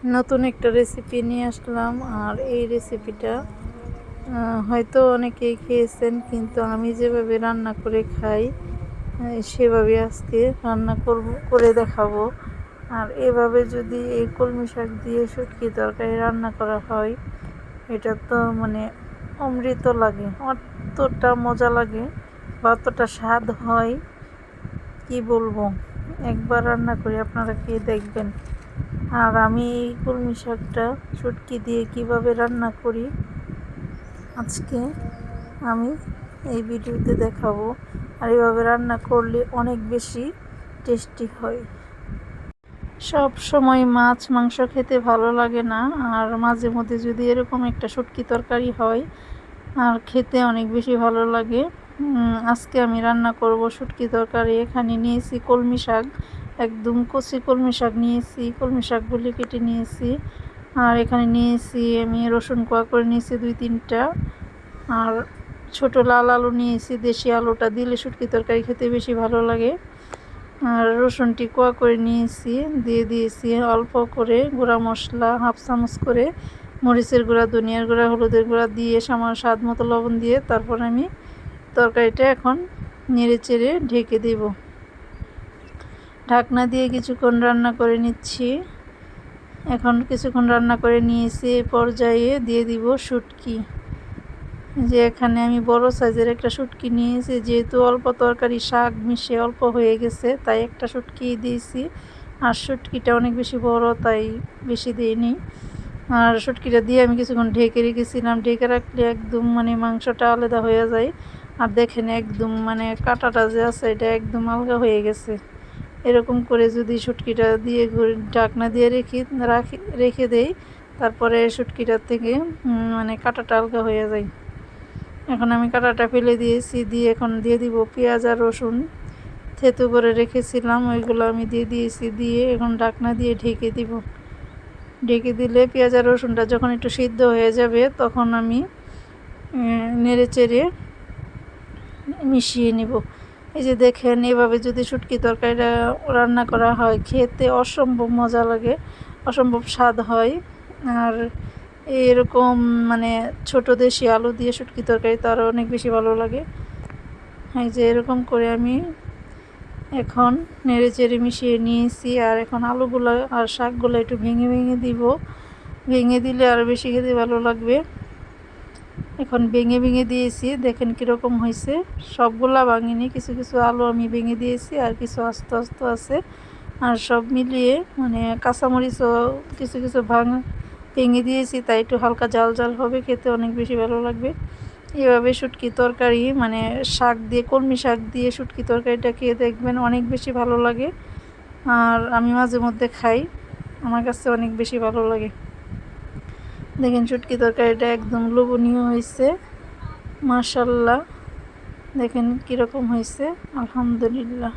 নতুন একটা রেসিপি নিয়ে আসলাম। আর এই রেসিপিটা হয়তো অনেকেই খেয়েছেন, কিন্তু আমি যেভাবে রান্না করে খাই সেভাবে আজকে রান্না করে দেখাবো। আর এভাবে যদি এই কলমি শাক দিয়ে শুটকি তরকারি রান্না করা হয়, এটা তো মানে অমৃত লাগে, অতটা মজা লাগে বা অতটা স্বাদ হয় কি বলবো। একবার রান্না করে আপনারা খেয়ে দেখবেন। আর আমি এই কলমি শাকটা শুটকি দিয়ে কিভাবে রান্না করি আজকে আমি এই ভিডিওতে দেখাবো। আর এইভাবে রান্না করলে অনেক বেশি টেস্টি হয়। সব সময় মাছ মাংস খেতে ভালো লাগে না, আর মাঝে মধ্যে যদি এরকম একটা শুটকি তরকারি হয় আর খেতে অনেক বেশি ভালো লাগে। আজকে আমি রান্না করব শুটকি তরকারি। এখানে নিয়েছি কলমি শাক, একদম কচি কলমি শাক নিয়েছি, কলমি শাকগুলি কেটে নিয়েছি। আর এখানে নিয়েছি আমি রসুন কোয়া করে নিয়েছি 2-3টা। আর ছোট লাল আলু নিয়েছি, দেশি আলুটা দিলে শুটকি তরকারি খেতে বেশি ভালো লাগে। আর রসুনটি কোয়া করে নিয়েছি, দিয়ে দিয়েছি অল্প করে গুঁড়া মশলা, 1/2 চামচ করে মরিচের গুঁড়া, ধনিয়ার গুঁড়া, হলুদের গুঁড়া দিয়ে সামান্য স্বাদ মতো লবণ দিয়ে তারপর আমি তরকারিটা এখন নেড়ে চেড়ে ঢেকে দেব। ঢাকনা দিয়ে কিছুক্ষণ রান্না করে নিচ্ছি। এখন কিছুক্ষণ রান্না করে নিয়েছি, এই পর্যায়ে দিয়ে দিব শুটকি। যে এখানে আমি বড় সাইজের একটা শুটকি নিয়েছি, যেহেতু অল্প তরকারি শাক মিশে অল্প হয়ে গেছে তাই একটা শুটকি দিয়েছি। আর শুটকিটা অনেক বেশি বড় তাই বেশি দিইনি। আর শুটকিটা দিয়ে আমি কিছুক্ষণ ঢেকে রেখেছিলাম। ঢেকে রাখলে একদম মানে মাংসটা আলাদা হয়ে যায়। আর দেখেন একদম মানে কাঁটাটা যে আছে এটা একদম আলগা হয়ে গেছে। এরকম করে যদি শুটকিটা দিয়ে ঢাকনা দিয়ে রেখে দেই, তারপরে শুটকিটার থেকে মানে কাঁটাটা আলগা হয়ে যায়। এখন আমি কাঁটাটা ফেলে দিয়েছি, দিয়ে এখন দিয়ে দিব পেঁয়াজ আর রসুন থেতু করে রেখেছিলাম, ওইগুলো আমি দিয়ে দিয়েছি। দিয়ে এখন ঢাকনা দিয়ে ঢেকে দিব। ঢেকে দিলে পেঁয়াজ আর রসুনটা যখন একটু সিদ্ধ হয়ে যাবে তখন আমি নেড়ে চেড়ে মিশিয়ে নিব। এই যে দেখেন, এভাবে যদি শুটকি তরকারিটা রান্না করা হয় খেতে অসম্ভব মজা লাগে, অসম্ভব স্বাদ হয়। আর এরকম মানে ছোট দেশি আলু দিয়ে শুটকি তরকারি তো আরও অনেক বেশি ভালো লাগে। এই যে এরকম করে আমি এখন নেড়ে চেড়ে মিশিয়ে নিয়েছি। আর এখন আলুগুলো আর শাকগুলো একটু ভেঙে ভেঙে দিব, ভেঙে দিলে আরও বেশি খেতে ভালো লাগবে। এখন ভেঙে ভেঙে দিয়েছি, দেখেন কীরকম হয়েছে। সবগুলা ভাঙিনি, কিছু কিছু আলু আমি ভেঙে দিয়েছি আর কিছু আস্তে আস্তে আছে। আর সব মিলিয়ে মানে কাঁচামরিচও কিছু কিছু ভেঙে দিয়েছি, তাই একটু হালকা জাল জাল হবে, খেতে অনেক বেশি ভালো লাগবে। এভাবে শুটকি তরকারি মানে শাক দিয়ে, কলমি শাক দিয়ে শুটকি তরকারিটা খেয়ে দেখবেন, অনেক বেশি ভালো লাগে। আর আমি মাঝে মধ্যে খাই, আমার কাছে অনেক বেশি ভালো লাগে। দেখেন শুটকি তরকারিটা একদম লোভনীয় হয়েছে, মাশাআল্লাহ। দেখেন কীরকম হয়েছে, আলহামদুলিল্লাহ।